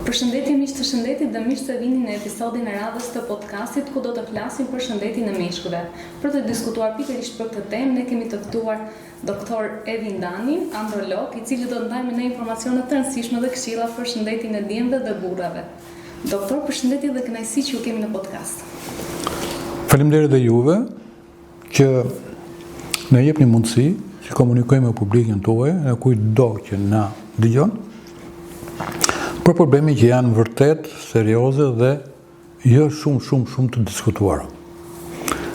Përshëndetje miq të shëndetit dhe mirë se vini në episodin e radhës të podcastit ku do të flasim për shëndetin e meshkujve. Për të diskutuar pikërisht për këtë temë, ne kemi të ftuar doktor Edin Danin, androlog, i cili do të ndajë me ne informacione të rëndësishme dhe këshilla për shëndetin e djemve dhe burrave. Doktor, përshëndetje dhe kënaqësi që ju kemi në podcast. Faleminderit dhe juve që na jepni mundësi që komunikojmë me publikun tuaj, e kujdo që na dëgjon, për probleme që janë vërtet serioze dhe jo shumë të diskutuara.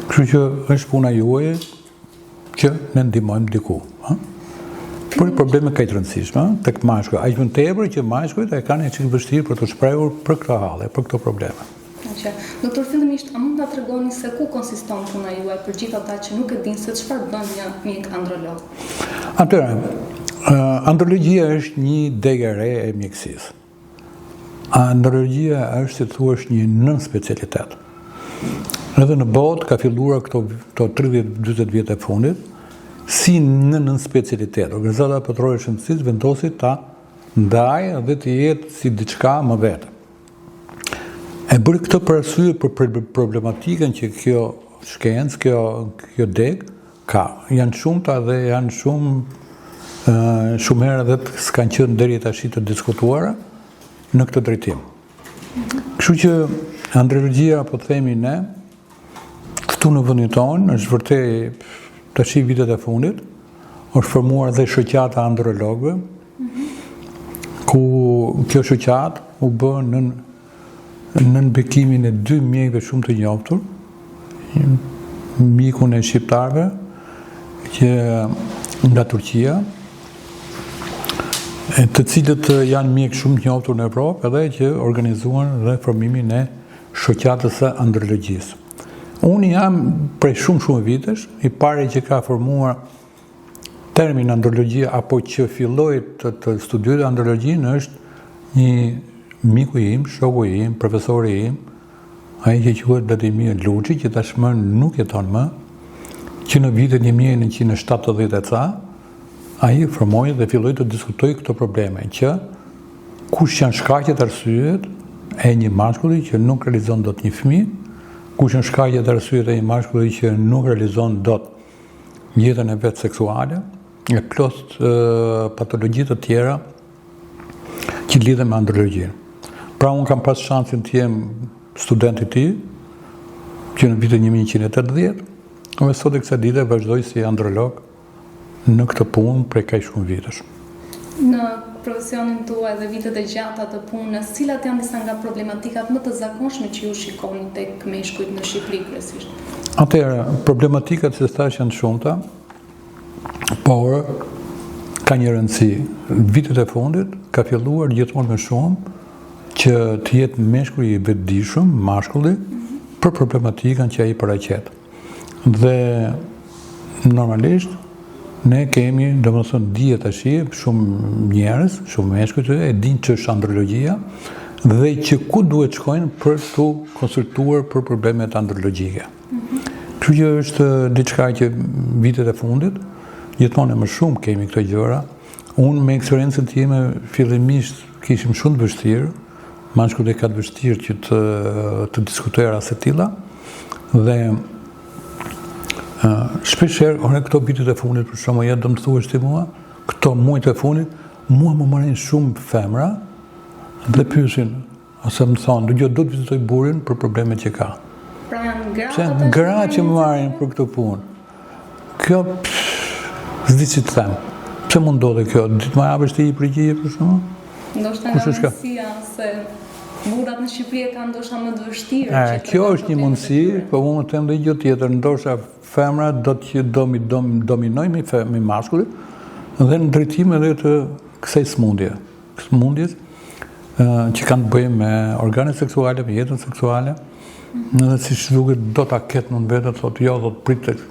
Kështu që është puna juaj që ne ndihmojmë diku. Për probleme kaq të rëndësishme tek mashkuj, aq më tepër që mashkujt e kanë çik vështirë për të shprehur për këtë hallë, për këto probleme. Doktor, fillimisht, a mund ta tregoni se ku konsiston puna juaj për gjithë ata që nuk e dinë se çfarë bën një mjek androlog? Atëherë, andrologjia është një degë e re e mjekësisë. Andrologjia është, si thuash, një nën specialitet. Edhe në botë ka filluar këto 30-40 vjet e fundit si nën specialitet. Organizata Botërore e Shëndetësisë vendosi ta ndajë dhe të jetë si diçka më vetë. E bëri këtë për arsye për problematikën që kjo shkencë, kjo degë ka. Janë shumëta dhe janë shumë herë dhe s'kanë qenë deri tash të diskutuara në këtë drejtim. Kështu që andrologjia, po themi ne, këtu në vendin tonë, është vërtet tash vitet e fundit, është formuar dhe shoqata andrologëve, ku kjo shoqatë u bë në bekimin e dy mjekëve shumë të njohur, mjekun e shqiptarëve që nga Turqia, të cilët janë mjekë shumë të njohur në Evropë, edhe që organizuan dhe formimin e shoqatës së andrologjisë. Unë jam prej shumë vitesh i pari që ka formuar termin andrologjia apo që filloi të studiojë andrologjinë është një miku im, shoku im, profesori im, ai që quhet Vladimir Luçi, që tashmë nuk jeton më, që në vitin 1970 e ca, ai formoi dhe filloi të diskutojë këto probleme, që kush janë shkaqet arsyet e një mashkulli që nuk realizon dot një fëmijë, kush janë shkaqet arsyet e një mashkulli që nuk realizon dot jetën e vet seksuale, e plot patologji të tjera që lidhen me andrologjinë. Pra unë kam pas shansin të jem student i tij, që në vitin 1980, dhe sot e kësaj dite vazhdoj si androlog në këtë punë prej kaq shumë vitesh. Në profesionin tuaj dhe vitet e gjata të punës, cilat janë disa nga problematikat më të zakonshme që ju shikoni tek meshkujt në Shqipëri kryesisht? Atëherë, problematikat se thash janë shumëta, por ka një rëndësi. Vitet e fundit ka filluar gjithmonë më shumë që të jetë meshkuj i vetëdijshëm, mashkulli, për problematikën që ai paraqet. Dhe normalisht ne kemi, domethënë, dije tash shumë njerëz, shumë meshkuj e dinë ç'është andrologjia dhe që ku duhet shkojnë për të konsultuar për problemet andrologjike. Kështu që është diçka që vitet e fundit, gjithmonë më shumë kemi këto gjëra. Unë me eksperiencën time fillimisht kishim shumë të vështirë, mashkulli ka të vështirë që të diskutojë raste të tilla dhe shpeshherë, këto vitet e fundit, për shembull, ja do më thuash ti mua, këto muajt e fundit, mua më marrin shumë femra dhe pyesin, ose më thonë, do të vizitoj burrin për problemet që ka. Pra janë gra që më marrin për këtë punë. Kjo, s'di si të them. Pse mund ndodhe kjo? Ditë më japësh ti i përgjigje për shembull? Ndoshta nga mundësia se burrat në Shqipëri e kanë ndoshta më të vështirë. Kjo është një mundësi, po unë them dhe gjë tjetër, ndoshta femra do të dominojnë me mashkullit dhe në drejtim edhe të kësaj smundjes që kanë të bëjnë me organet seksuale, me jetën seksuale, edhe si duket do ta ketë në vetë, thotë jo, do të pritet,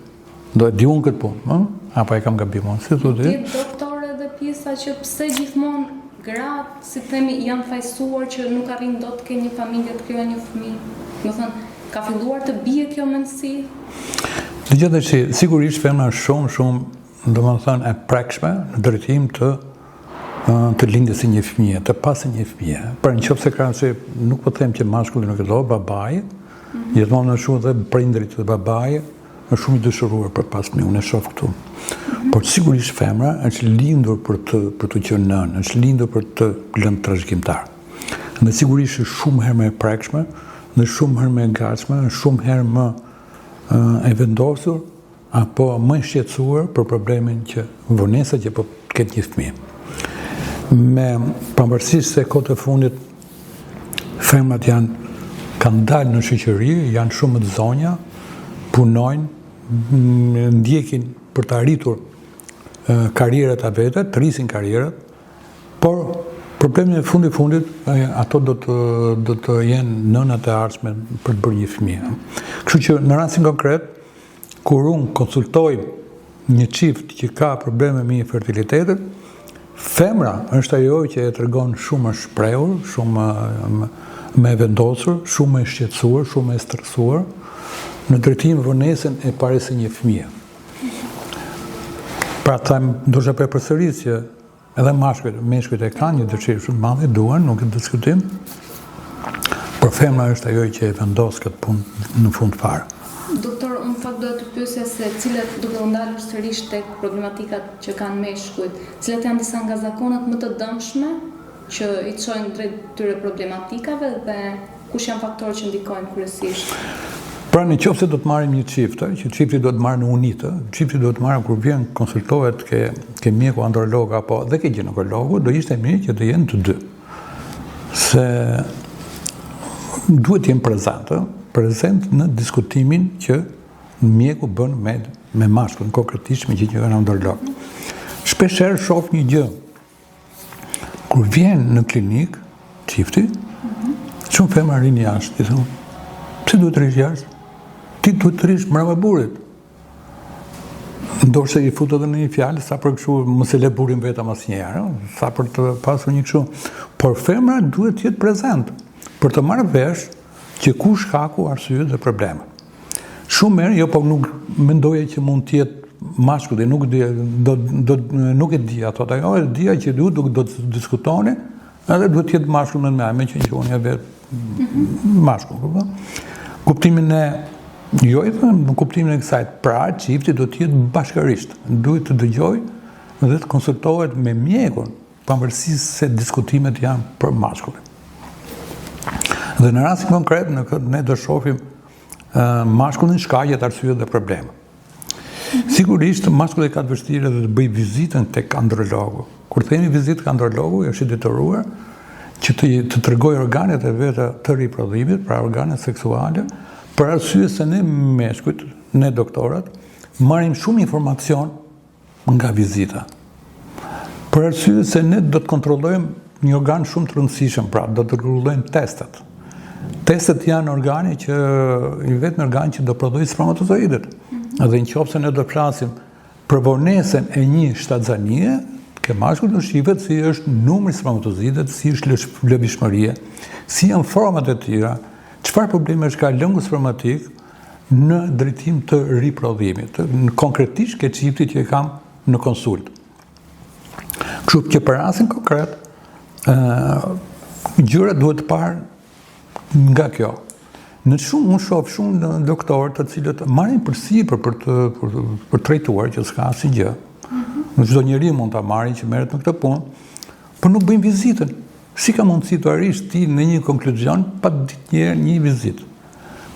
do e di unë këtë punë, apo e kam gabimon, si thotë? Doktore, edhe pjesa që pse gjithmonë gratë, si themi, janë fajsuar që nuk arrin dot të kenë një familje, të krijojnë një fëmijë. Do thënë, ka filluar të bie kjo mendësi? Dëgjoj sigurisht femra është shumë, domethënë e prekshme në drejtim të të lindjes së një fëmije, të pasë një fëmije. Pra nëse krahasoj, nuk po them që mashkulli nuk e do, babai, gjithmonë është shumë dhe prindrit dhe babai është shumë i dëshiruar për pas fëmijë, unë e shoh këtu. Por sigurisht femra është lindur për të qenë nënë, është lindur për të lënë trashëgimtar. Dhe sigurisht është shumë herë më e prekshme, dhe shumë herë më e gatshme, shumë herë më e vendosur apo më e shqetësuar për problemin që vonesa që po ketë një fëmijë. Me pavarësisht se kohët e fundit femrat kanë dalë në shoqëri, janë shumë të zonja, punojnë, ndjekin për të arritur karrierat e vete, të rrisin karrierat, por problemin e fundit ato do të jenë nënat e ardhshme për të bërë një fëmijë. Kështu që në rastin konkret, kur unë konsultoj një çift që ka probleme me fertilitetin, femra është ajo që e tregon shumë e shprehur, shumë më e vendosur, shumë më e shqetësuar, shumë më e stresuar në drejtim vonesën e parës së një fëmije. Pra them, ndoshta përsëris që edhe meshkujt e kanë një dëshirë shumë të madhe, duan, nuk e diskutim, por femra është ajo që e vendos këtë punë në fund fare. Doktor, unë fakt do të pyesja se cilat, duke u ndalur sërish tek problematikat që kanë meshkujt, cilat janë disa nga zakonat më të dëmshme që i çojnë drejt këtyre problematikave dhe kush janë faktorët që ndikojnë kryesisht? Pra nëse do të marrim një çift, që çifti do të marrë në unitë, çifti do të marrë kur vjen konsultohet ke mjeku androlog apo dhe ke ginekologu, do ishte mirë që të jenë të dy. Se duhet të jenë prezent në diskutimin që mjeku bën me mashkullin, konkretisht me ginekologun androlog. Shpeshherë shoh një gjë. Kur vjen në klinik çifti, shumë femra rinë jashtë, i thonë, pse duhet të rish jashtë? Ti duhet të rish mbrapa burrit. Ndoshta i fut edhe në një fjalë sa për kështu mos e le burrin vetëm asnjëherë, sa për të pasur një kështu. Por femra duhet të jetë prezent për të marrë vesh që kush ka ku arsye dhe probleme. Shumë herë, po nuk mendoja që mund të jetë mashkulli, nuk e dija, thotë ajo, e dija që do të diskutoni, edhe duhet të jetë mashkull me që unë e vetë mashkull. Kuptimin e në kuptimin e kësaj, pra çifti do të jetë bashkërisht, duhet të dëgjoj dhe të konsultohet me mjekun, pavarësisht se diskutimet janë për mashkullin. Dhe në rastin konkret, ne do shohim mashkullin shkaqet, arsye dhe probleme. Sigurisht, mashkulli ka të vështirë edhe të bëj vizitën tek andrologu. Kur themi vizitë tek andrologu, është i detyruar që të tregoj organet e veta të riprodhimit, pra organet seksuale, për arsye se ne meshkujt, ne doktorat, marrim shumë informacion nga vizita. Për arsye se ne do të kontrollojmë një organ shumë të rëndësishëm, pra do të kontrollojmë testet. Testet janë organi i vetmi organ që do prodhojë spermatozoidet. Dhe nëse ne do të flasim për vonesën e një shtatzanie, ke mashkull do shihet si është numri i spermatozoideve, si është lëvishmëria, si janë format e tjera, çfarë probleme ka lëngu spermatik në drejtim të riprodhimit, konkretisht ke çifti që e kam në konsult. Kështu që për rastin konkret, gjërat duhet të parë nga kjo. Unë shoh shumë doktorë të cilët marrin përsipër për trajtuar që s'ka asnjë gjë. Çdo njeri mund ta marrë që merret me këtë punë, por nuk bëjmë vizitën. Si ka mundësi të arrish ti në një konkluzion pa ditë një vizitë?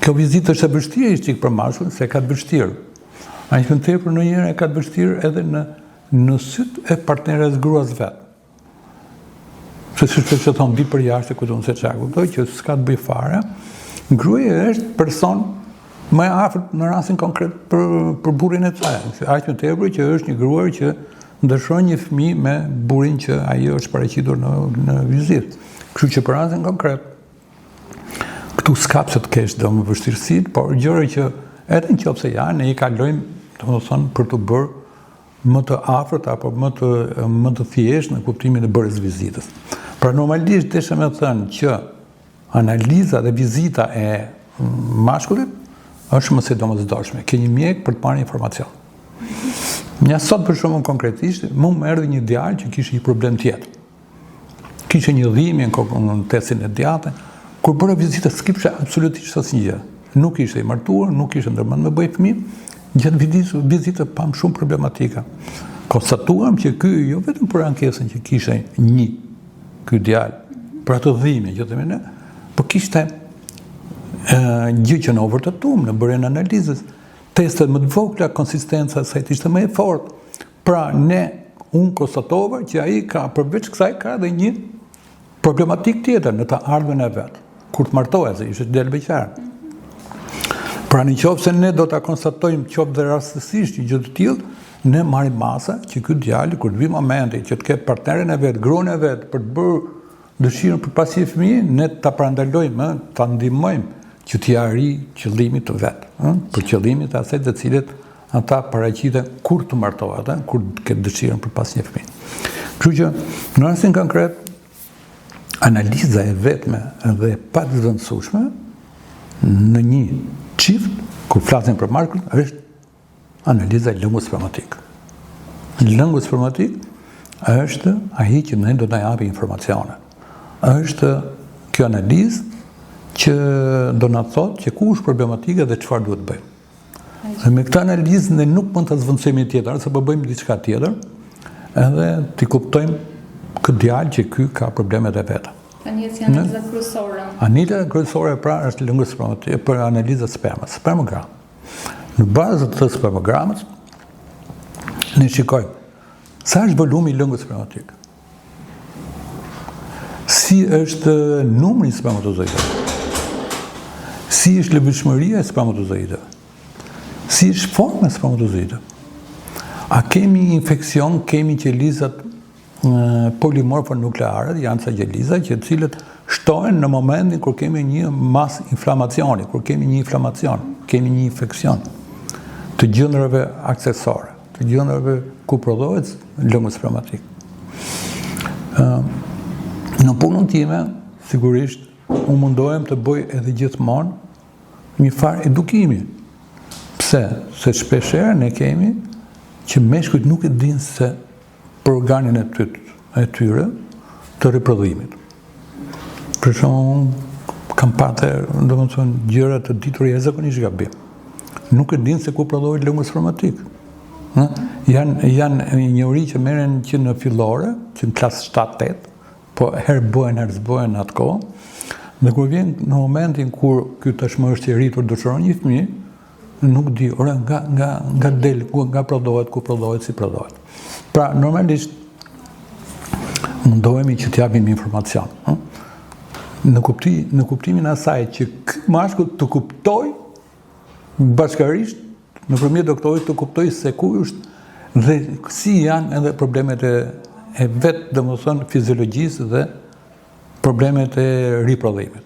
Kjo vizitë është e vështirë çik për mashkullin, se ka të vështirë. Aq më tepër ndonjëherë e ka të vështirë edhe në syt e partneres gruas vet. Se që thonë di për jashtë ku do të se kuptoj që s'ka të bëj fare, gruaja është person më e afërt në rastin konkret për burrin e saj. Aq më tepër që është një gruar që ndërshon një fëmijë me burrin që ai është paraqitur në vizitë. Kështu që për rastin konkret, këtu s'ka pse të kesh domë vështirësitë, por gjëra që edhe nëse janë, ne I kalojmë, domethënë për të bërë më të afërt apo më të thjeshtë në kuptimin e bërjes vizitës. Pra normalisht desha më thënë që analiza dhe vizita e mashkullit është më së domosdoshme. Ke një mjek për të marrë informacion. Sot për shembull konkretisht, më erdhi një djalë që kishte një problem tjetër. kishe një dhimbje në testin e djathtë, kur bëra vizitë s'kishte absolutisht asnjë. Nuk ishte i martuar, nuk ishte ndërmend me bëj fëmijë. Gjatë vizitës pam shumë problematika. Konstatuam që ky jo vetëm për ankesën që kishte ky djalë, për atë dhimbje që themi ne, por kishte gjë që në vërtetuam në bërjen e analizës, testet më të vogla, konsistenca e saj ishte më e fortë. Pra unë konstatova që ai ka përveç kësaj ka edhe një problematik tjetër në të ardhmen e vet. Kur të martohet, se ishte del beqar. Pra në qoftë se ne do ta konstatojmë qoftë dhe rastësisht një gjë të tillë, ne marrim masa që ky djalë kur të vi momenti që të ketë partnerin e vet, gruan e vet për të bërë dëshirën për pasi fëmijë, ne ta parandalojmë, ta ndihmojmë që t'i arri qëllimit të vet, për qëllimit asaj të cilët ata paraqiten kur të martohet, kur ketë dëshirën për pasi një fëmijë. Kështu që në rastin konkret, analiza e vetme dhe pa të zëvendësueshme në një çift, kur flasim për markull, është analiza e lëngut spermatik. Lëngu spermatik është ai që ne do të na japë informacione. Është kjo analizë që do na thotë që ku është problematika dhe çfarë duhet bëjmë. Dhe me këtë analizë ne nuk mund ta zvendësojmë tjetër, se po bëjmë diçka tjetër, edhe ti kuptojmë këtë djalë që ky ka problemet e veta. Tani është analiza kryesore. Analiza kryesore pra është lëngu spermatik për analizën e spermës, spermogram. Në bazë të spermogramës, ne shikojmë sa është volumi i lëngut spermatik, si është numri i spermatozoidëve, si është lëvizshmëria e spermatozoidëve, si është forma e spermatozoidëve. A kemi infekcion, kemi qelizat polimorfonukleare, janë ca qeliza që të cilët shtohen në momentin kur kemi një mas inflamacioni, kur kemi një inflamacion, kemi një infekcion të gjëndrave aksesore, të gjëndrave ku prodhohet lëngu spermatik. Në punën time, sigurisht, unë mundohem të bëj edhe gjithmonë një farë edukimi. Pse? Se shpeshherë ne kemi që meshkujt nuk e dinë se për organin e tyre të riprodhimit. Për shembull, kam patur, domethënë, gjëra të ditur jashtëzakonisht gabim. Nuk e dinë se ku prodhohet lëngu spermatik. Janë njohuri që merren që në fillore, që në klasë 7-8, po herë bëhen, herë s'bëhen atë kohë. Dhe kur vjen në momentin kur ky tashmë është i rritur dëshiron një fëmijë, nuk di, ora nga del, nga prodhohet, ku prodhohet, si prodhohet. Pra, normalisht, mundohemi që t'japim informacion. Në kuptimin asaj që ky mashkull të kuptoj bashkarisht, nëpërmjet doktorit të kuptoj se ku është dhe si janë edhe problemet e vetë, domethënë fiziologjisë dhe problemet e riprodhimit.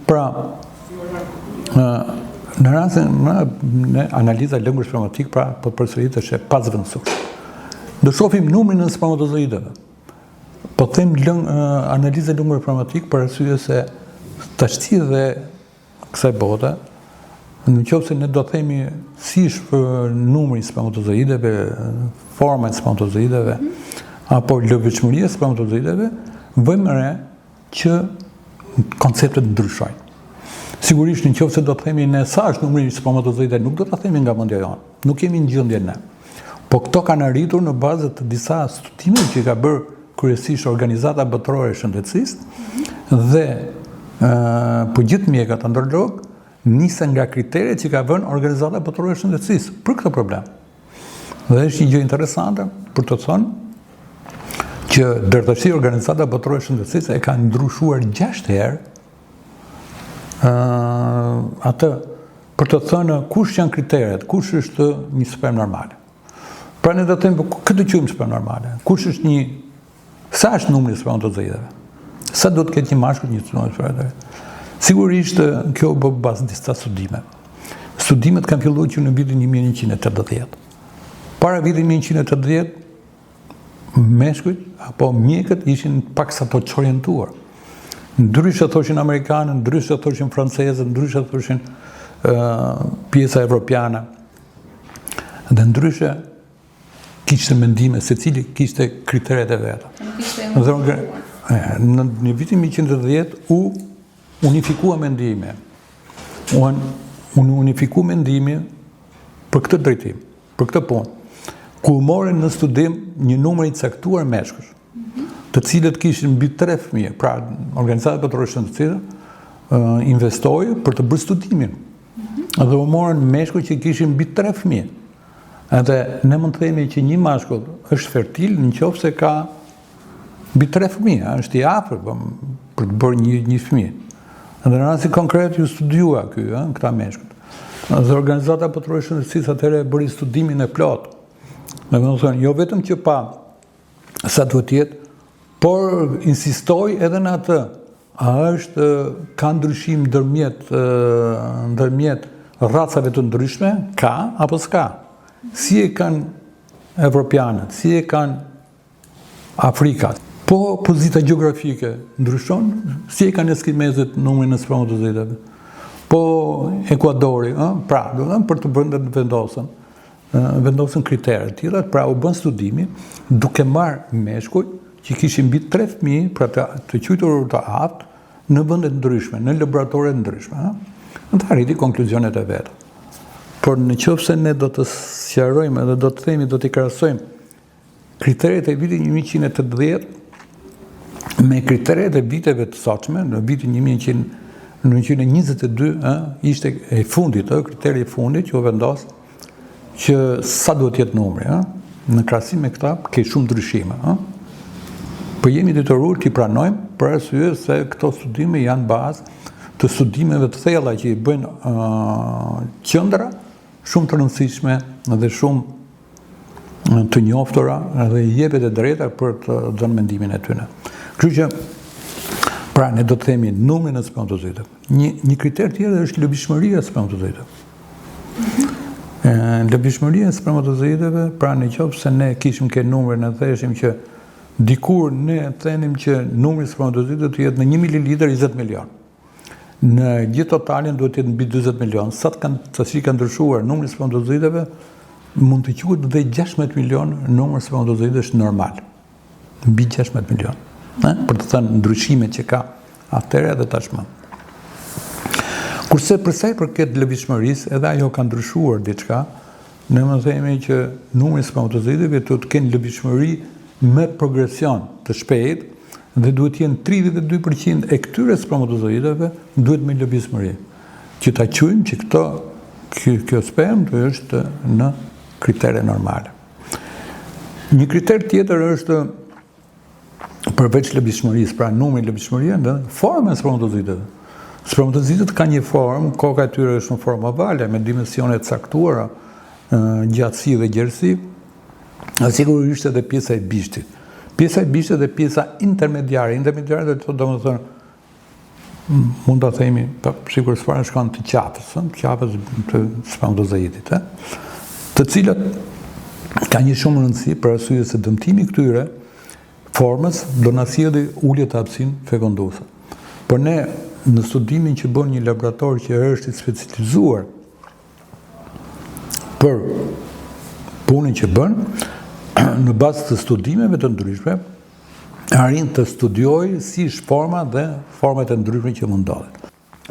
Pra, në rastin në analiza e lëngut spermatik, pra po përsëritet është e pazvendësueshme. Do shohim numrin e spermatozoidëve. Po them analiza e lëngut spermatik për arsye se tashtësia dhe kësaj bote, në qoftë se ne do themi si është numri i spermatozoidëve, forma e spermatozoidëve, apo lëvizshmëria e spermatozoidëve, vëmë re që konceptet ndryshojnë. Sigurisht në qoftë se do të themi ne sa është numri i spermatozoidëve, nuk do ta themi nga mendja jonë. Nuk kemi në gjendje ne. Po këto kanë arritur në bazë të disa studimeve që ka bërë kryesisht Organizata Botërore e Shëndetësisë dhe po gjithë mjekët androlog nisën nga kriteret që ka vënë Organizata Botërore e Shëndetësisë për këtë problem. Dhe është një gjë interesante për të thënë që dërtësi Organizata Botërore e Shëndetësisë e ka ndryshuar 6 herë atë për të thënë kush janë kriteret, kush është një sperm normale. Pra ne do të themi këtë quajmë sperm normale. Kush është sa është numri i spermatozoidëve? Sa do të ketë një mashkull një spermatozoid? Sigurisht kjo bë bazë disa studime. Studimet kanë filluar që në vitin 1980. Para vitit 1980, meshkujt apo mjekët ishin paksa të orientuar. Ndryshe thoshin amerikanë, ndryshe thoshin francezë, ndryshe thoshin pjesa evropiane. Dhe ndryshe kishte mendime, secili kishte kriteret e veta. Në vitin 1910 u unifikua mendimi. U unifikua mendimi për këtë drejtim, për këtë punë. Ku morën në studim një numër i caktuar meshkush, të cilët kishin mbi 3 fëmijë. Pra, organizatat botërore shëndetësore investoi për të bërë studimin. Dhe u morën meshkuj që kishin mbi 3 fëmijë. Edhe ne mund të themi që një mashkull është fertil nëse ka mbi 3 fëmijë, është i afër për të bërë një fëmijë. Dhe në rastin konkret ju studiua këta meshkujt. Dhe organizata botërore shëndetësisë atëherë bëri studimin e plotë. Domethënë, jo vetëm që pa sa duhet jetë, por insistoi edhe në atë. Ka ndryshim ndërmjet racave të ndryshme, ka apo s'ka? Si e kanë evropianët, si e kanë Afrikat. Po pozita gjeografike ndryshon, si e kanë eskimezët numrin e spermatozidëve. Po Ekuadori, pra, për të bërë vendosën kritere të tilla, pra u bën studimi duke marrë meshkuj që kishin mbi 3 fëmijë, pra të quajtur të aftë, në vende të ndryshme, në laboratore të ndryshme. Dhe arriti konkluzionet e vetë. Por nëse ne do të sqarojmë dhe do të themi, do të krahasojmë kriteret e vitit 1980 me kriteret e viteve të sotshme, në vitin 1922 ishte e fundit, kriteri i fundit që u vendos që sa duhet jetë numri, në krahasim me këta ke shumë ndryshime. Po jemi detyruar t'i pranojmë për arsye se këto studime janë bazë të studimeve të thella që i bëjnë qendra shumë të rëndësishme dhe shumë të njoftura dhe i jepet e drejta për të dhënë mendimin e tyre. Kështu që pra ne do të themi numrin e spermatozidëve. Një kriter tjetër është lëbishmëria e spermatozidëve. Lëbishmëria e spermatozidëve, pra nëse ne kishim ke numrin e theshim që dikur ne thenim që numri i spermatozidëve të jetë në 1 mililitër 20 milion. Në gjithë totalin duhet të jetë mbi 40 milion. Sa ka ndryshuar numri i spermatozidëve, mund të quhet dhe 16 milion numri i spermatozidëve është normal. Mbi 16 milion. Për të thënë ndryshimet që ka atëherë dhe tashmë. Kurse për sa i përket lëvizshmërisë, edhe ajo ka ndryshuar diçka. Ne më themi që numri i spermatozidëve duhet të kenë lëvizshmëri me progresion të shpejtë dhe duhet të jenë 32% e këtyre spermatozidëve duhet me lëvizshmëri. Që ta quajmë që kjo spermë është në kritere normale. Një kriter tjetër është përveç lëvizshmërisë, pra numri i lëvizshmërisë, forma e spermatozidëve. Spermatozidët ka një formë, koka e tyre është në formë ovale me dimensione të caktuara, gjatësi dhe gjerësi, sigurisht edhe pjesa e bishtit. Pjesa e bishtit dhe pjesa intermediare. Intermediare do të thënë, mund ta themi, sigurisht fare shkon të qafës të spermatozidit, të cilat ka një shumë rëndësi për arsye se dëmtimi këtyre formës do na sjellë ulje të hapësinë fekonduese. Por ne në studimin që bën një laborator që është i specializuar për punën që bën, në bazë të studimeve të ndryshme, arrin të studiojë si është forma dhe format e ndryshme që mund ndodhen.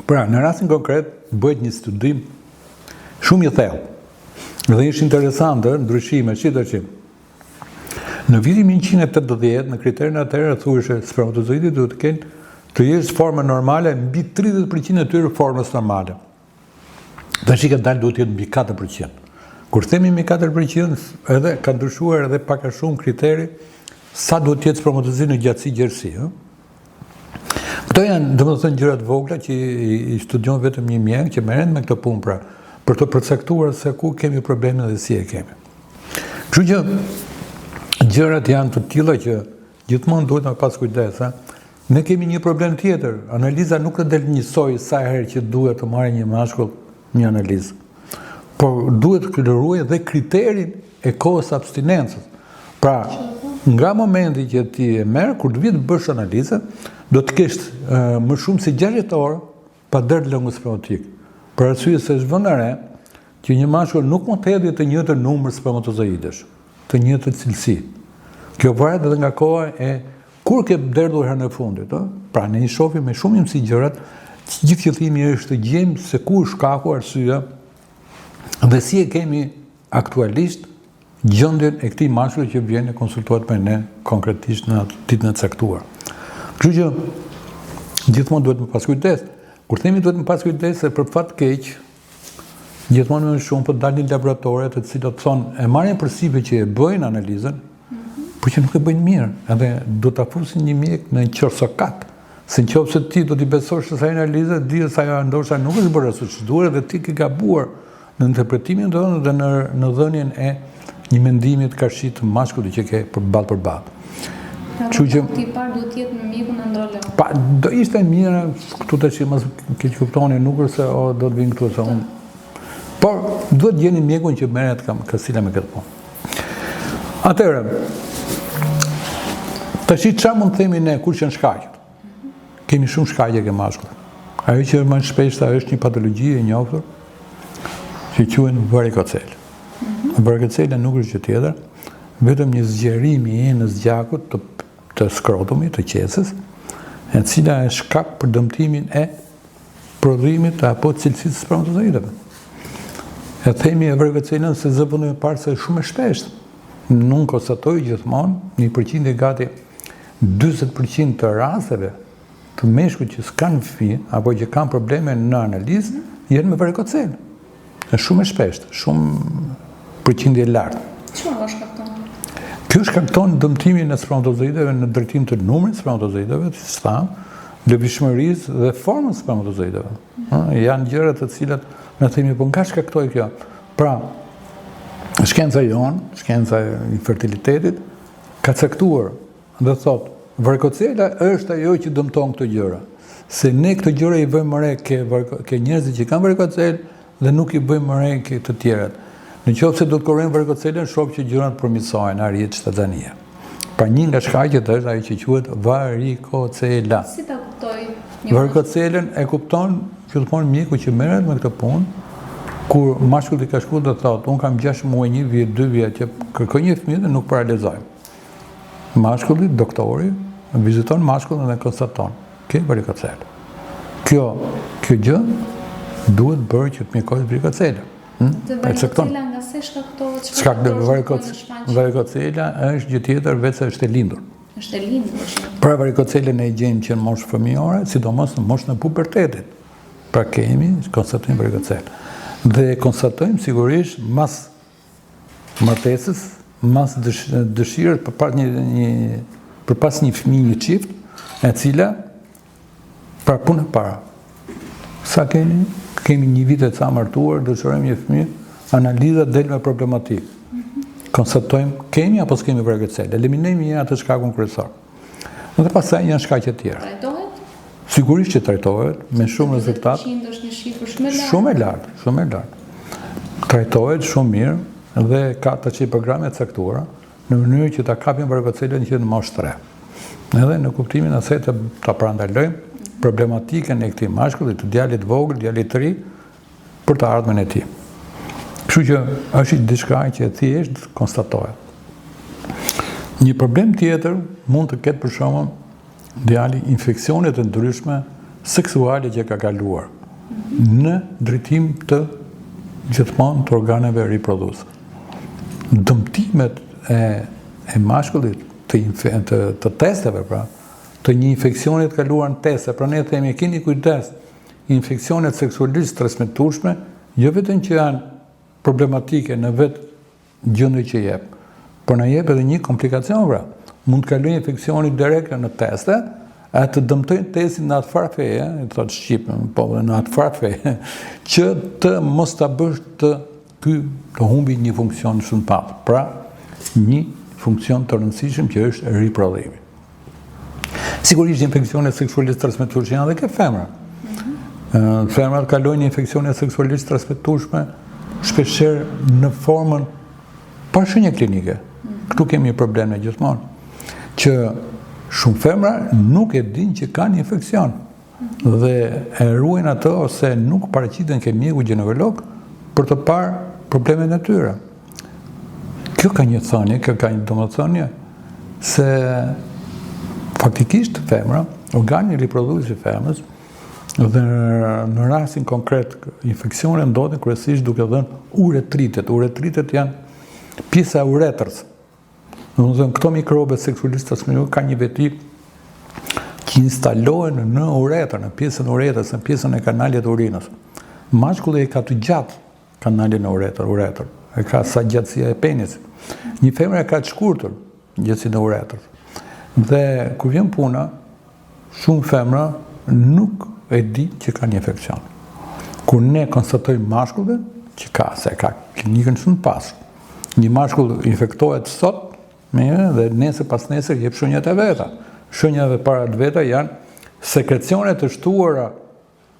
Pra, në rastin konkret, bëhet një studim shumë i thellë. Dhe është interesante ndryshime, në vitin 1980, në kriterin atëherë thuhej spermatozidët duhet të kenë të jesh forma normale mbi 30% e tyre formës normale. Tash i ka dalë duhet të jetë mbi 4%. Kur themi mbi 4%, edhe ka ndryshuar edhe pak a shumë kriteri sa duhet të jetë spermatozidi në gjatësi gjerësi. Këto janë domethënë gjëra të vogla që i studion vetëm një mjek që merret me këtë punë pra, për të përcaktuar se ku kemi probleme dhe si e kemi. Kështu që gjërat janë të tilla që gjithmonë duhet të pas kujdes. Ne kemi një problem tjetër. Analiza nuk del njësoj sa herë që duhet të marrë një mashkull një analizë. Por duhet të ruaj dhe kriterin e kohës abstinencës. Pra, nga momenti që ti e merr, kur të vit bësh analizën, do të kesh më shumë se 60 orë pa dërë lëngus spermatik. Për arsye se është vënë re që një mashkull nuk mund të hedhë të njëjtën numër spermatozoidësh, të njëjtën cilësi. Kjo varet edhe nga koha e Kur ke derdhur herën e fundit, pra ne i shohim me shumë imësi gjërat, gjithë qëllimi është të gjejmë se ku është shkaku, arsyeja dhe si e kemi aktualisht gjendjen e këtij mashkulli që vjen e konsultohet me ne konkretisht në ditën e caktuar. Kështu që gjithmonë duhet të pas kujdes. Kur themi duhet të pas kujdes se për fat keq gjithmonë më shumë po dalin laboratore të cilët thonë e marrin përsive që e bëjnë analizën, por që nuk e bëjnë mirë, edhe do ta fusin një mjek në një qërsokat. Se nëse ti do t'i besosh asaj analize, di se ajo ndoshta nuk është bërë ashtu siç duhet dhe ti ke gabuar në interpretimin tënd dhe në dhënien e një mendimi të karshit të mashkullit që ke përballë. Kështu që ti parë duhet të jetë me mjekun androlog. Pa, do ishte mirë këtu tash mos keq kuptoni, nuk është se do të vinë këtu se unë. Por duhet gjeni mjekun që merret kasila me këtë punë. Atëherë, tash çfarë mund të themi ne kur janë shkaqet? Kemi shumë shkaqe ke mashkull. Ajo që më shpesh është një patologji e njohur që quhen varikocele. Varikocela nuk është gjë tjetër, vetëm një zgjerim i enës gjakut të skrotumit, të qesës, e cila është shkak për dëmtimin e prodhimit apo cilësisë së spermatozoidëve. E themi e varikocelën se zëvendëm e parë se është shumë e shpeshtë. Nuk konstatoj gjithmonë një përqindje gati 40% të rasteve të meshkujt që s'kanë fëmijë apo që kanë probleme në analizë janë me varikocelë. Është shumë e shpeshtë, shumë përqindje e lartë. Çfarë shkakton? Kjo shkakton dëmtimin e spermatozoidëve në drejtim të numrit spermatozoidëve, siç tham, lëvizshmërisë dhe formës spermatozoidëve. Janë gjëra të cilat ne themi po nga shkaktoi kjo. Pra, shkenca jonë, shkenca e fertilitetit, ka caktuar dhe thotë, varikocela është ajo që dëmton këto gjëra. Se ne këto gjëra i bëjmë re ke njerëzit që kanë varikocelë dhe nuk i bëjmë re ke të tjerat. Në qoftë se do të korrojmë varikocelën, shoh që gjërat përmirësohen, arrihet shtatania. Pra një nga shkaqet është ajo që quhet varikocela. Si ta kuptoj? Varikocelën e kupton gjithmonë mjeku që merret me këtë punë. Kur mashkulli ka shkuar do thotë, un kam 6 muaj, 1 vjet, 2 vjet që kërkoj një fëmijë dhe nuk paralizoj. Mashkulli, doktori, viziton mashkullin dhe konstaton, ke varikocelë. Kjo gjë duhet bërë që të mjekohet varikocela. Varikocela nga se shkaktohet? Varikocela është gjë tjetër vetë është e lindur. Është e lindur. Pra varikocelën e gjejmë që në moshë fëmijore, sidomos në moshën e pubertetit. Pra konstatojmë varikocelë. Dhe konstatojmë sigurisht mas martesës, mas dëshirës për pas një fëmijë një çift, e cila pra punë para. Sa kemi një vit e ca martuar, dëshirojmë një fëmijë, analiza del me problematikë. Konstatojmë kemi apo s'kemi varikocelë, eliminojmë një atë shkakun kryesor. Dhe pastaj janë shkaqe të tjera. Trajtohet? Sigurisht që trajtohet me shumë rezultat. 10% është një shifër shumë e lartë. Shumë e lartë. Trajtohet shumë mirë dhe ka të qej programe të caktuara në mënyrë që ta kapim varikocelën që në moshë 3. Edhe në kuptimin asaj ta parandalojmë problematikën e këtij mashkulli, të djalit vogël, djalit të ri për të ardhmen e tij. Kështu që është diçka që thjesht konstatohet. Një problem tjetër mund të ketë për shembull djali infeksionet të ndryshme seksuale që ka kaluar në drejtim të gjithmonë të organeve riprodhuese. Dëmtimet e mashkullit të testeve, pra, të një infeksionit kaluar në teste, pra ne themi keni kujdes, infeksionet seksualisht transmetueshme, jo vetëm që janë problematike në vetë gjendje që jep, por na jep edhe një komplikacion, pra. Mund të kalojë infeksioni direkt në teste, e të dëmtojnë testin në atë farfeje, thotë shqip, po në atë farfeje, që të mos ta bësh të humbi një funksion shumë të madh. Pra, një funksion të rëndësishëm që është riprodhimi. Sigurisht infeksionet seksualisht transmetueshme janë edhe ke femra. Femrat kalojnë infeksione seksualisht transmetueshme shpeshherë në formën pa shenja klinike. Këtu kemi probleme gjithmonë. Që shumë femra nuk e din që kanë infekcion dhe e ruajnë atë ose nuk paraqiten ke mjeku ginekolog për të parë problemet e tyre. Kjo ka një thënie, kjo ka një domethënie se Faktikisht femra, organi riprodhues i femrës, dhe në rastin konkret infeksione ndodhin kryesisht duke dhënë uretritet. Uretritet janë pjesa e uretrës. Domethënë këto mikrobe seksualisht transmetuese kanë një veti që instalohen në uretrë, në pjesën e uretrës, në pjesën e kanalit të urinës. Mashkulli e ka të gjatë kanalin e uretrë, e ka sa gjatësia e penisit. Një femër e ka të shkurtër gjatësinë e uretrës. Dhe kur vjen puna, shumë femra nuk e di që ka një infekcion. Kur ne konstatojmë mashkullve, që ka, se ka klinikën shumë pasur. Një mashkull infektohet sot, dhe nesër pas nesër jep shenjat e veta. Shenjat e para të veta janë sekrecione të shtuara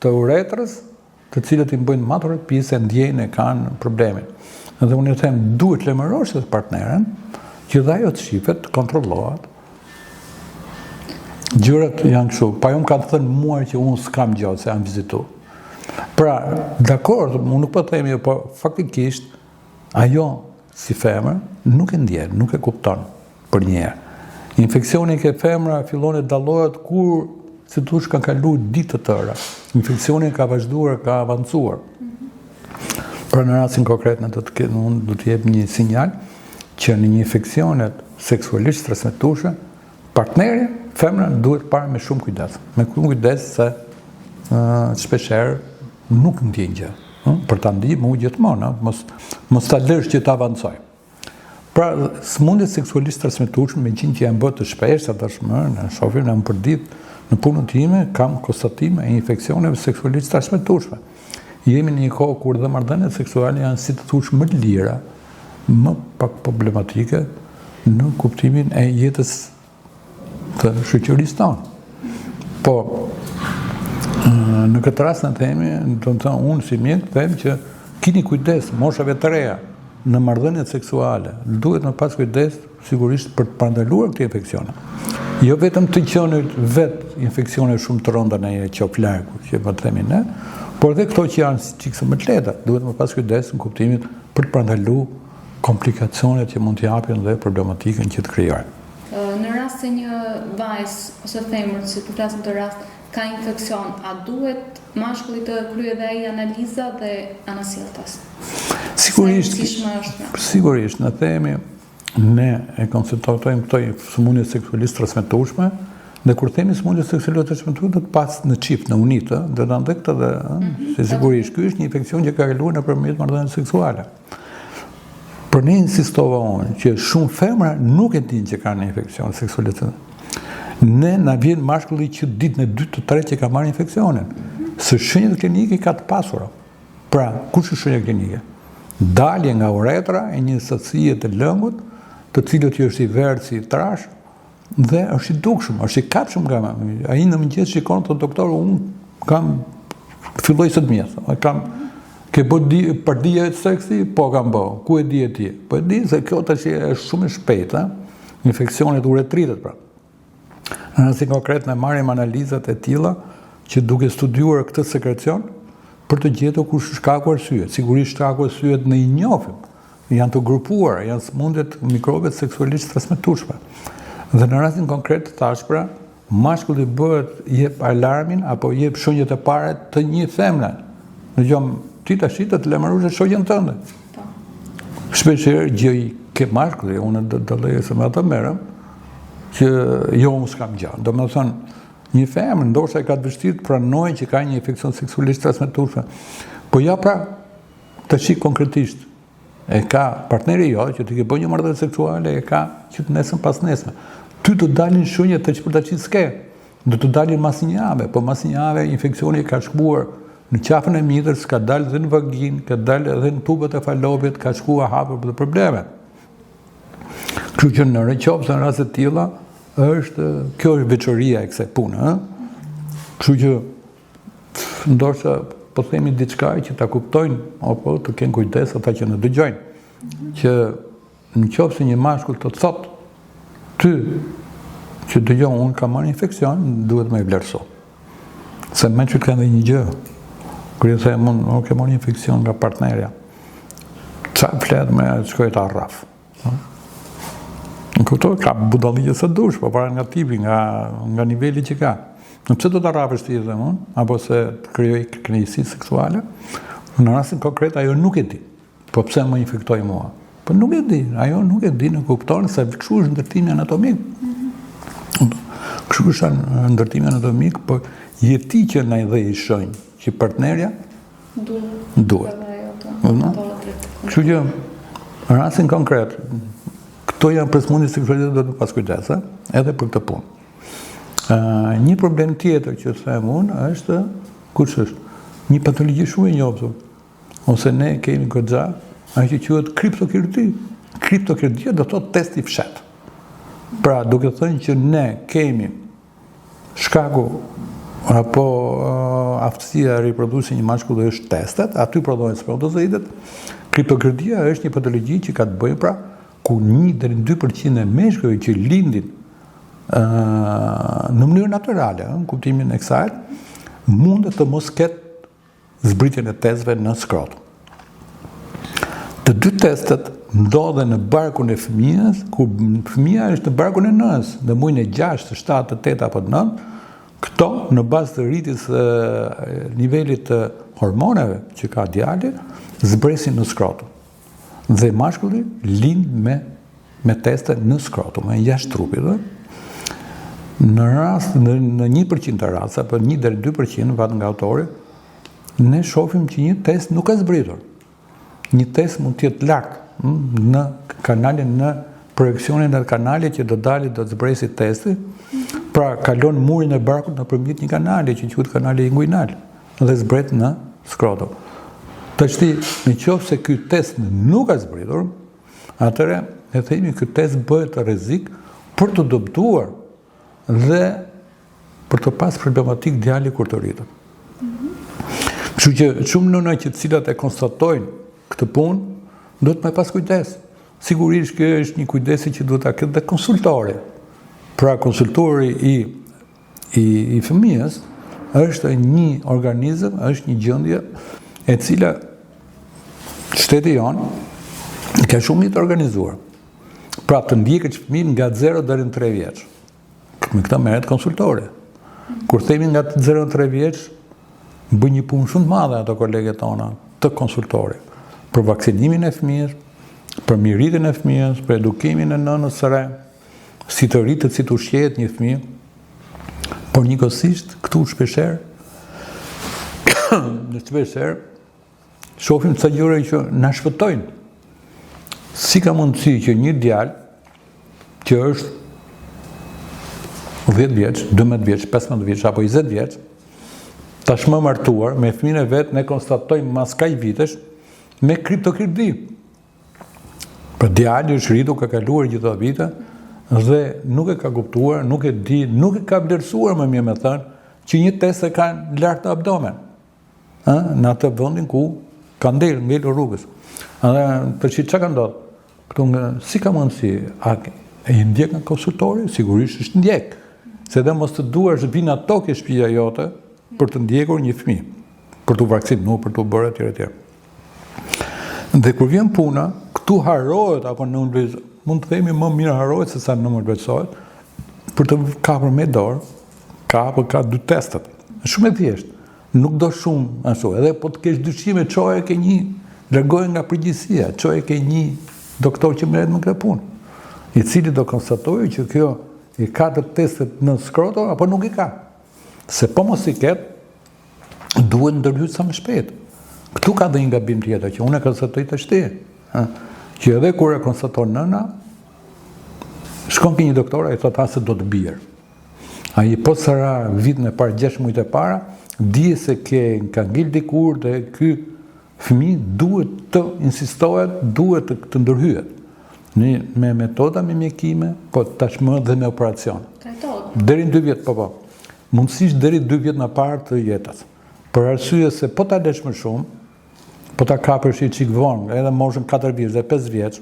të uretrës, të cilët i bëjnë matur pjesë e ndjejnë e kanë problemin. Dhe unë them, duhet lajmërosh të partneren, që dhe ajo të shifet, të kontrollohet. Gjërat janë kështu, pa ju më kanë thënë mua që unë s'kam gjatë se jam vizitu. Pra, dakord, unë nuk po themi, po faktikisht, ajo si femër nuk e ndjen, nuk e kupton për njerë. Infeksioni ke femra fillon e dallohet kur si tush kanë kalu ditë të tëra. Infeksioni ka vazhduar, ka avancuar. Pra në rastin konkret unë do të jep një sinjal që në një infeksionet seksualisht transmetuese, partneri, femra duhet parë me shumë kujdes. Me kujdes se shpeshherë nuk ndjen gjë. Për ta ndihmu gjithmonë, mos ta lësh që të avancoj. Pra, sëmundjet seksualisht transmetueshme me që janë bërë të shpeshta tashmë, në shohim në përditë, në punën time kam konstatime e infeksioneve seksualisht transmetueshme. Jemi në një kohë kur dhe marrëdhëniet seksuale janë si të thush më të lira, më pak problematike në kuptimin e jetës të shoqërisë tonë. Po, në këtë rast në themi, do të thonë unë si mjek them që keni kujdes moshave të reja në marrëdhëniet seksuale. Duhet më pas kujdes sigurisht për të parandaluar këtë infeksione. Jo vetëm të qenit vetë infeksione shumë të rënda në qop largu, që po themi ne, por edhe këto që janë çikse më të lehta, duhet më pas kujdes në kuptimin për të parandaluar komplikacionet që mund të japin dhe problematikën që të krijojnë. Në rast se një vajzë ose femër, si po flasim të rast, ka infeksion, a duhet mashkulli të kryejë dhe ai analiza dhe anasjelltas? Sigurisht, në themi, ne e konsultojmë këto sëmundje seksualisht transmetueshme, dhe kur themi sëmundje seksualisht transmetueshme, do të pas në çift, në unitë, do të ndë këtë dhe, se sigurisht, ky është një infekcion që ka kaluar nëpërmjet marrëdhënieve seksuale. Por ne insistova unë që shumë femra nuk e dinë që kanë infekcion seksualisht. Ne na vjen mashkulli që ditën e 2 të 3 që ka marrë infeksionin. Së shenjat klinike ka të pasura. Pra, kush është shenja klinike? Dalje nga uretra e një sësie të lëngut, të cilët që është i verdh si trash, dhe është i dukshëm, është i kapshëm nga ai në mëngjes shikon të doktor, unë kam filloj së të mjetë, ke për dije seksi, po kam bë, ku e di e ti? Po e di se kjo të që është shumë e shpejta, infeksionet uretritet pra. Në rastin konkret ne marrim analizat e tilla që duke studiuar këtë sekrecion për të gjetur kush shkaku arsyet. Sigurisht shkaku arsyet ne i njohim. Janë të grupuar, janë sëmundjet mikrobet seksualisht transmetueshme. Dhe në rastin konkret thash pra, mashkulli bëhet jep alarmin apo jep shenjat e para të një femre. Dëgjom, ti tash të lajmërosh shoqen tënde. Shpeshherë gjej ke mashkulli, unë do lejë se më ata merrem, që jo unë s'kam gjë. Domethënë, një femër ndoshta e ka të vështirë të pranojë që ka një infekcion seksualisht transmetueshëm. Po ja pra, tash konkretisht e ka partneri jo, që ti ke bën një marrëdhënie seksuale, e ka që të nesër pas nesër. Ty të dalin shenjat të që për ta qitë s'ke. Do të dalin mas një jave, po mas një jave infekcioni ka shkuar në qafën e mitës, ka dalë dhe në vagin, ka dalë edhe në tubët e falopit, ka shkuar hapur për probleme. Kështu që në rëqopës në raste tilla, kjo është veçoria e kësaj pune. Kështu që ndoshta po themi diçka që ta kuptojnë, apo të kenë kujdes ata që në dëgjojnë, që në qoftë se një mashkull të thotë ty që dëgjon unë kam marrë infekcion, duhet më i vlerëso. Se më që kanë dhe një gjë, kur i them unë kam marrë infekcion nga partnerja, ça flet me shkoj ta rraf. Në kuptoj, ka budalligje së dush, po para nga tipi, nga niveli që ka. Nëpse do të rapësh ti dhe unë, apo se të krijoj kënaqësi seksuale, në rastin konkret ajo nuk e di. Po pse më infektoi mua? Po nuk e di, ajo nuk e di, në kupton se kështu është ndërtimi anatomik. Kështu është ndërtimi anatomik, po jeti që na i dhe i shenjë që partnerja duhet. Kështu që në rastin konkret, këto janë për smundje seksuale do të pas kujdes, edhe për këtë punë. Një problem tjetër që them unë është, kush është? Një patologji shumë e njohur, ose ne kemi goxha, ajo që quhet kriptokirurgji. Kriptokirurgjia do të thotë test i fshet. Pra, duke thënë që ne kemi shkaku apo aftësia e riproduksi një mashkulli është testet, aty prodhohen spermatozoidet. Kriptokirurgjia është një patologji që ka të bëjë pra ku 1-2% e meshkujve që lindin në mënyrë natyrale, në kuptimin e kësaj, mundet të mos ketë zbritjen e testëve në skrotum. Të dy testet ndodhen në barkun e fëmijës, ku fëmija është në barkun e nënës, në muajin e 6, 7, 8 apo 9, këto në bazë të rritjes së nivelit të hormoneve që ka djali, zbresin në skrotum. Dhe mashkulli lind me teste në skrotum, jashtë trupit. Në 1% të rasta, për 1-2% vat nga autori, ne shohim që një test nuk ka zbritur. Një test mund të jetë lart në kanalin, në projeksionin e kanalit që do dalë, do të zbresi testi, pra kalon murin e barkut nëpërmjet një kanali që quhet kanali inguinal dhe zbret në skrotum. Tashti, në qoftë se ky test nuk ka zbritur, atëherë ne themi ky test bëhet rrezik për të dëmtuar dhe për të pas problematik djali kur të rritet. Kështu që shumë nëna që të cilat e konstatojnë këtë punë, do të me pas kujdes. Sigurisht kjo është një kujdesi që duhet ta ketë dhe konsultori. Pra konsultori i fëmijës është një organizëm, është një gjendje e cila shteti jonë ka shumë të organizuar. Pra të ndjekët fëmijën nga 0 deri në 3 vjeç. Me këta merret konsultore. Kur themi nga 0 në 3 vjeç, bën një punë shumë të madhe ato kolegët tona të konsultorit për vaksinimin e fëmijës, për miritjen e fëmijës, për edukimin e nënës së re, si të rritet, si të ushqehet një fëmijë. Por njëkohësisht këtu shpeshherë shohim ca gjëra që na shpëtojnë. Si ka mundësi që një djalë që është 10 vjeç, 12 vjeç, 15 vjeç apo 20 vjeç, tashmë martuar me fëmijën e vet, ne konstatojmë mas kaq vitesh me kriptokirurgji. Pra djali është rritur, ka kaluar gjitha vite dhe nuk e ka kuptuar, nuk e di, nuk e ka vlerësuar më mirë me thënë që një test e kanë lart në abdomen. Në atë vendin ku ka ngelur rrugës. Për çka ka ndodhur? Këtu si ka mundësi? E ndjek nga konsultori? Sigurisht është ndjek. Se dhe mos të duash vinë ato ke shtëpia jote për të ndjekur një fëmijë, për të vaksinuar, për të bërë etj. Dhe kur vjen puna, këtu harrohet apo mund të themi më mirë harrohet se sa normalizohet, për të kapur me dorë, ka 2 testet. Është shumë e thjeshtë. Nuk do shumë ashtu. Edhe po të kesh dyshime, çoje ke një, largoje nga përgjegjësia, çoje ke një doktor që merret me këtë punë, i cili do konstatojë që kjo i ka të testet në skrotum apo nuk i ka. Se po mos i ketë, duhet ndërhyjt sa më shpejt. Këtu ka dhe një gabim tjetër që unë e konstatoj tashti, që edhe kur e konstaton nëna, shkon ke një doktor, ai thotë se do të bjerë. Ai po sara vitin e parë, 6 muajt e para, di se ka ngel dikur dhe ky fëmijë duhet të insistohet, duhet të ndërhyjet. Me metoda me mjekime, po tashmë dhe me operacion. Deri në 2 vjet, po. Mundësisht deri 2 vjet në parë të jetës. Për arsye se po ta lësh më shumë, po ta kapësh i çik vonë, edhe moshën 4 vjeç dhe 5 vjeç,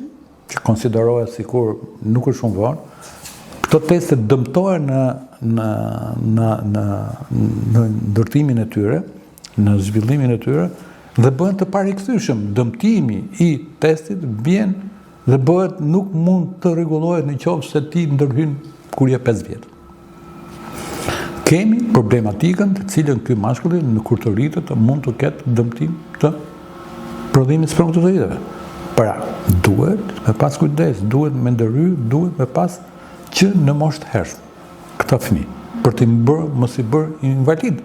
që konsiderohet sikur nuk është shumë vonë, këto teste dëmtohen në ndërtimin e tyre, në zhvillimin e tyre, dhe bëhen të parikthyer. Dëmtimi i testit vjen dhe bëhet nuk mund të rregullohet në qoftë se ti ndërhyn kur je 5 vjet. Kemi problematikën të cilën ky mashkulli në kur të rritet mund të ketë dëmtim të prodhimit spermatozoideve. Pra, duhet me pas kujdes, duhet me ndërhy, duhet me pas që në moshë të hershme këta fëmijë, për të mos i bërë invalid.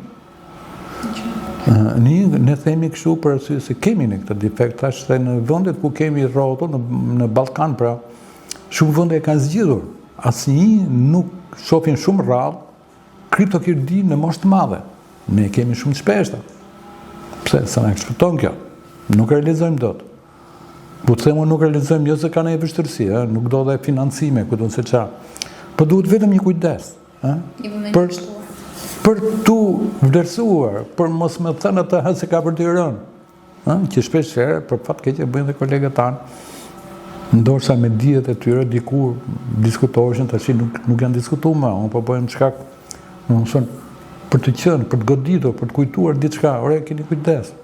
Ne themi kështu për arsye se kemi në këtë defekt, tash se në vendet ku kemi rroto në Ballkan, pra shumë vende e kanë zgjidhur. Asnjë nuk shohin shumë rrallë kriptokirdi në moshë të madhe. Ne kemi shumë të shpeshta. Pse? Sa na shfuton kjo? Nuk realizojmë dot. Po të themu nuk realizojmë jo se ka ndonjë vështirësi, nuk do dhe financime, ku do se çfarë. Po duhet vetëm një kujdes, për tu vlerësuar, për mos më thënë atë se ka për të rënë, që shpesh herë për fat keq e bëjnë dhe kolegët tanë, ndoshta me dijet e tyre dikur diskutoheshin, tash nuk janë diskutuar më, unë po bëjmë shkak, për të qenë, për të goditur, për të kujtuar diçka, ore keni kujdes.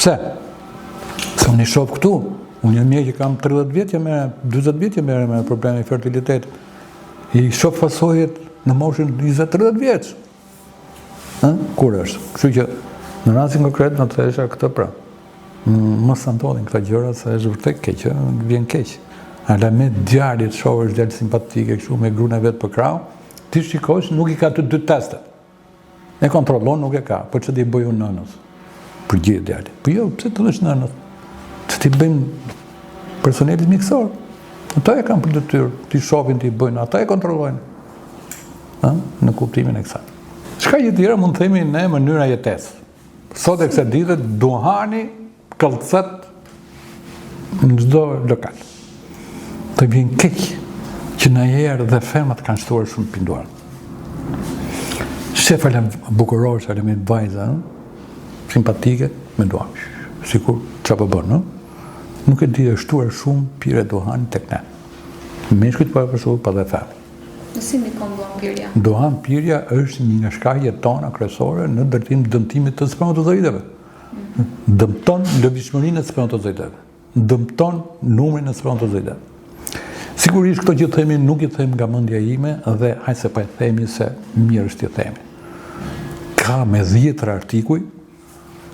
Pse? Se unë i shoh këtu, unë jam mjek që kam 30 vjet, 40 vjet me probleme fertilitet. I shoh fasojet në moshën 20-30 vjeç. Kur është? Kështu që në rastin konkret në të thesha këtë pra. Mos sa ndodhin këta gjëra se është vërtet keq, vjen keq. Ala me djalit shohësh djalë simpatike kështu me gruan e vet për krau, ti shikosh nuk i ka të dy testet. E kontrollon nuk e ka, po ç'do i bëj unë nënës? Për gjithë djalit. Po jo, pse të lësh nënës? Të ti bëjmë personelit mjekësor. Ata e kanë për detyrë, ti shohin, ti bëjnë, ata e kontrollojnë. Në kuptimin e kësaj. Çka gjë tjetër mund të themi në mënyra jetesë. Sot e kësaj dite duhani kallëcet në çdo lokal. Të vjen keq që në herë dhe fermat kanë shtuar shumë pinduar. Shefala bukurore, ale me vajza, simpatike, me duan. Sikur çfarë po bën, nuk e di e shtuar shumë pire duhan tek ne. Meshkujt po e përshuar pa dhe fermë. Si ndikon duhan pirja? Duhan pirja është një nga shkaqjet tona kryesore në ndërtim dëmtimit të spermatozoideve. Dëmton lëvizshmërinë e spermatozoideve. Dëmton numrin e spermatozoideve. Sigurisht këto që themi nuk i them nga mendja ime dhe hajse pa e themi se mirë është t'i themi. Ka me 10 artikuj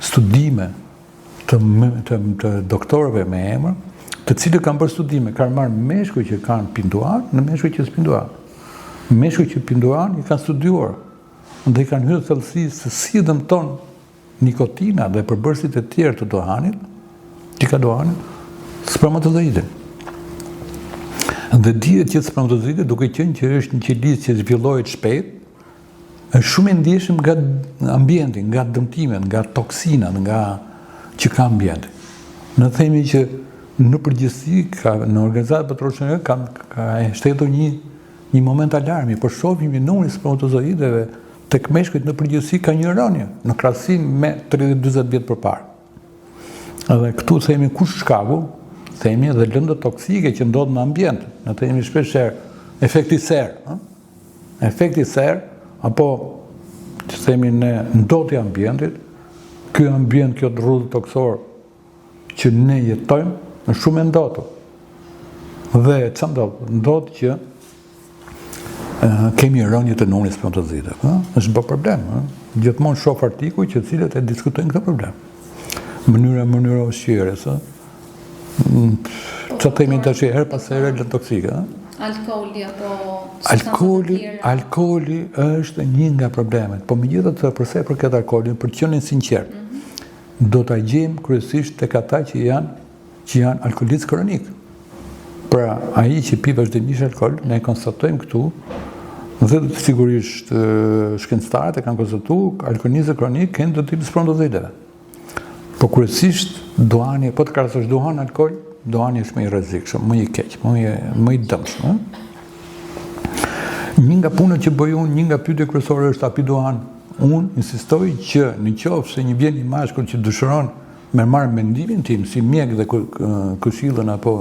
studime të doktorëve me emër, të cilët kanë bërë studime, kanë marrë meshkuj që kanë pinduar në meshkuj që s'pinduar. Meshkuj që pinduar i kanë studiuar dhe i kanë hyrë thellësi se si dëmton nikotina dhe përbërësit e tjerë të duhanit, që ka duhanit, spermatozoidin. Dhe dihet që spermatozoidi, duke qenë që është një qilicë që zhvillohet shpejt, është shumë e ndjeshëm nga ambienti, nga dëmtimet, nga toksinat, nga që ka ambienti. Ne themi që në përgjithësi në organizatat botërore ka shtetur një moment alarmi, por shohim që numri i spermatozoideve tek meshkujt në përgjithësi ka një rënje në krahasim me 30-40 vjet përpara. Edhe këtu themi kush shkaku, themi edhe lëndët toksike që ndodhin në ambient. Ne themi shpesh efekti serë. Efekti serë apo që themi në ndotja e ambientit, ky ambient, kjo rrugë toksor që ne jetojmë është shumë e ndotur. Dhe çfarë ndodh? Ndodh që kemi rënje të numrit spermatozoideve. Është bë problem. Gjithmonë shoh artikuj që cilët e diskutojnë këtë problem. Mënyra ushqyerjes. Çfarë themi tash herë pas here lëndë toksike, Alkooli apo Alkooli është një nga problemet, po megjithatë përse për këtë alkoolin, për të qenë sinqert, do ta gjejmë kryesisht tek ata që janë alkoolicë kronik. Pra, ai që pi vazhdimisht alkool, ne konstatojmë këtu, dhe sigurisht shkencëtarët e kanë konstatuar alkoolizëm kronik kanë dëmtim të spermatozoideve. Po kryesisht duhani, po të krahasosh duhan alkool, duhani është më i rrezikshëm, më i keq, më i dëmshëm. Një nga punët që bëj unë, një nga pyetjet kryesore është a pi duhan. Unë insistoj që në qoftë se një vjen një mashkull që dëshiron me marrë mendimin tim si mjek dhe këshillën apo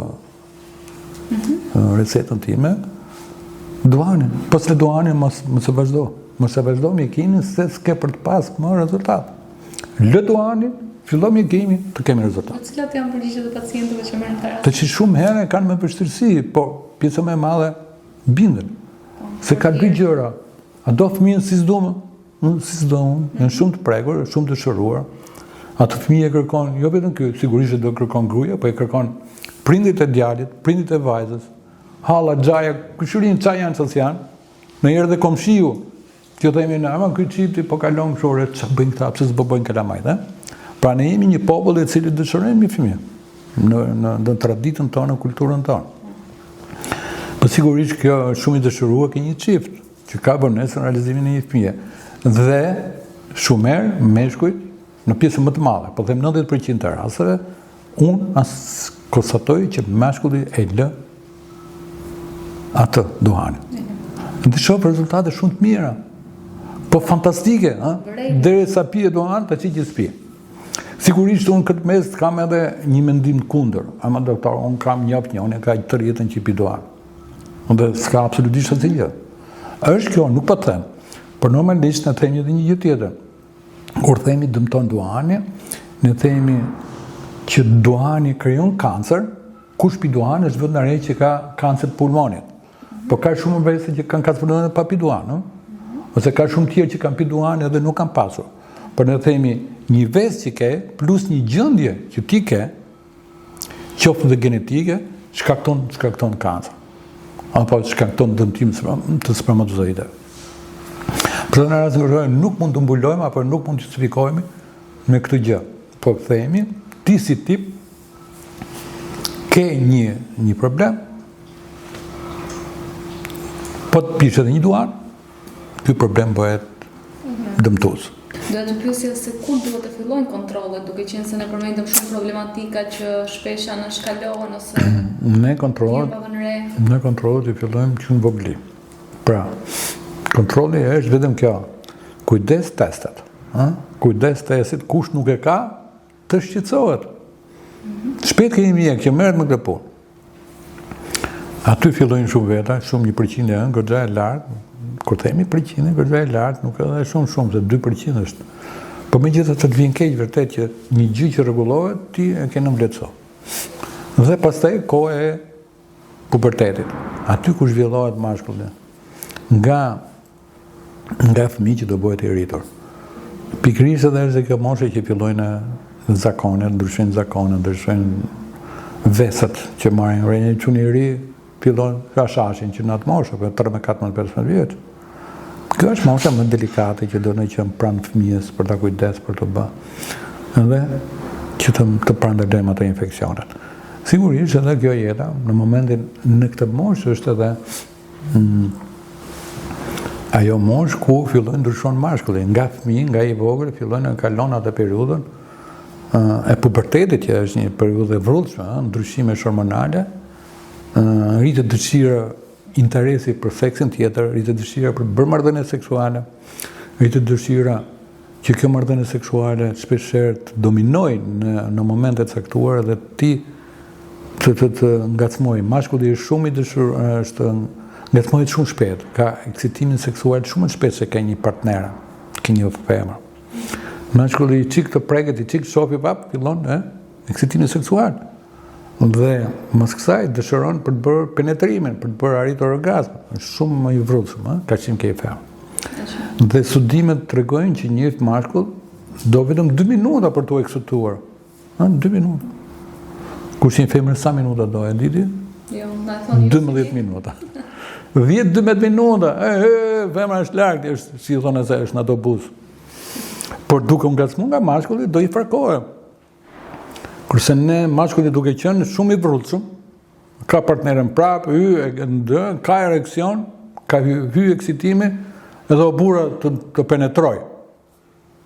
recetën time, duhanin, po se duhanin mos e vazhdo. Mos e vazhdo mjekimin se s'ke për të pas më rezultat. Lë duhanin fillojmë mjekimi, të kemi rezultat. Cilat janë përgjigjet e pacientëve që merren terapi? Të që shumë herë kanë me vështirësi, po pjesa më e madhe binden. Se ka dy gjëra. A do fëmijën si s'do më? Si s'do më, janë shumë të prekur, shumë të shëruar. Atë fëmijë e kërkon, jo vetëm ky, sigurisht do kërkon gruaja, po e kërkon prindit e djalit, prindit e vajzës, halla, xhaja, kushërin çfarë janë çfarë janë. Në herë dhe komshiu, ti themi na, ama ky çifti po kalon këshore, ç'a bëjnë këta, pse s'po bëjnë kalamajt, ë? Pra ne jemi një popull i cili dëshirojmë një fëmijë në traditën tonë, në kulturën tonë. Po sigurisht kjo është shumë i dëshiruar ke një çift që ka vonesën realizimin e një fëmije. Dhe shumë herë meshkujt në pjesën më të madhe, po them 90% të rasteve, unë konstatoj që meshkulli e lë atë duhanin. Dhe shoh rezultate shumë të mira. Po fantastike, derisa pije duhan, ta çiqë spi. Sigurisht unë këtë mes kam edhe një mendim të kundër. Ama doktor, unë kam unë ka të rjetën që i pi duhan. Dhe s'ka absolutisht asnjë gjë. Është kjo, nuk po them. Por normalisht ne themi edhe një gjë tjetër. Kur themi dëmton duhani, ne themi që duhani krijon kancer, kush pi duhan është vetëm ai që ka kancer të pulmonit. Po ka shumë njerëz që kanë kancer të pulmonit pa pi duhan, ose ka shumë tjerë që kanë pi duhan edhe nuk kanë pasur. Por ne themi një vezë që ke plus një gjendje që ti ke, qoftë dhe genetike, shkakton kancer. Apo shkakton dëmtim të spermatozoideve. Për të në rastin nuk mund të mbulojmë apo nuk mund të justifikohemi me këtë gjë. Po themi, ti si tip ke një problem, po të pish edhe një duan, ky problem bëhet dëmtues. Do të pyesja se kur duhet të fillojnë kontrollet, duke qenë se ne përmendëm shumë problematika që shpesh janë shkalohen ose ne kontrollet i fillojmë që në vogli. Pra, kontrolli është vetëm kjo. Kujdes testet. Kujdes testit, kush nuk e ka, të shqetësohet. Shpejt keni mjek që merret me këtë punë. Aty fillojnë shumë veta, shumë 1% janë, goxha e lartë. Kur themi 1% goxha e lartë, nuk edhe shumë, se 2% është. Po megjithatë të vjen keq vërtet që një gjë që rregullohet, ti e ke në vlerëso. Dhe pastaj koha e pubertetit. Aty ku zhvillohet mashkulli. Nga fëmijë që do bëhet i rritur. Pikërisht edhe është kjo moshe që fillojnë zakonet, ndryshojnë zakonet, ndryshojnë vesët që marrin rënje çuni i ri, fillojnë ka shashin që në atë moshë, për 13-14-15 vjeç. Kjo është mosha më delikate që do në qenë pranë fëmijës për ta kujdes, për të bë. Edhe që të prandërojmë ato infeksionet. Sigurisht edhe kjo jeta, në momentin në këtë moshë është edhe ajo moshë ku fillojnë ndryshon mashkulli. Nga fëmijë, nga i vogël, fillojnë në kalon atë periudhën e pubertetit, që është një periudhë e vrrullshme, ndryshime hormonale, rritet dëshira, interesi për seksin tjetër, rritet dëshira për bërë marrëdhënie seksuale, rritet dëshira që kjo marrëdhënie seksuale shpeshherë të dominojë në momente të caktuara dhe ti të ngacmoj. Mashkulli është shumë i dëshiruar, është ngacmohet shumë shpejt, ka ekscitimin seksual shumë shpejt se ka një partner, ka një femër. Mashkulli i çik të preket, i çik shofi pap, fillon ekscitimin seksual. Dhe mos kësaj dëshiron për të bërë penetrimin, për të bërë arritur orgazm. Është shumë më i vrrullshëm, ka qenë ke femër. Dhe studimet tregojnë që një mashkull do vetëm 2 minuta për të ekscituar. 2 minuta. Kur një femër sa minuta do e diti? Jo, na thoni 12 minuta. 10-12 minuta. Femra është larg, është si thonë se është në autobus. Por duke u ngacmuar nga mashkulli do i farkohet. Kurse ne mashkulli duke qenë shumë i vrrullshëm, ka partnerën prapë, ka ereksion, ka hy ekscitimi, edhe o burra të penetroj.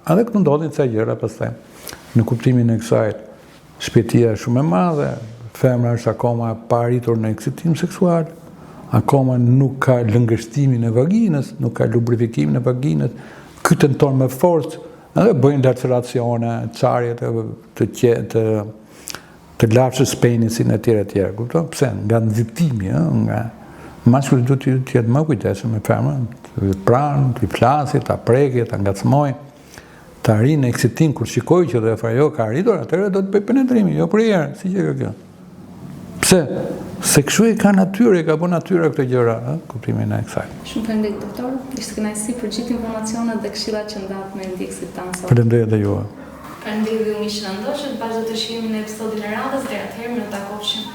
Edhe këtë ndodhin ca gjëra pastaj. Në kuptimin e kësaj, shpejtia është shumë e madhe, femra është akoma pa arritur në ekscitim seksual, akoma nuk ka lëngështimin e vaginës, nuk ka lubrifikimin e vaginës, ky tenton me forcë, edhe bëjnë laceracione, çarjet të lafshës penisin e tjera. Kupton? Pse? Nga nxitimi, nga mashkulli duhet të jetë më kujdesshëm me femrën, të pranë, të flasë, ta prekë, ta ngacmojë, të arrijë në eksitim kur shikoj që dhe ajo ka arritur, atëherë do të bëj penetrimi, jo për herë, si që kjo. Pse? Se kështu e ka natyrë, e ka bën natyra këtë gjëra, kuptimin e kësaj. Shumë faleminderit doktor, ishte kënaqësi për gjithë informacionet dhe këshillat që ndat me ndjekësit tanë sot. Faleminderit edhe juve. Faleminderit ju miq që na ndoshët, vazhdo të shihemi në episodin e radhës, deri atëherë ne do takofshim.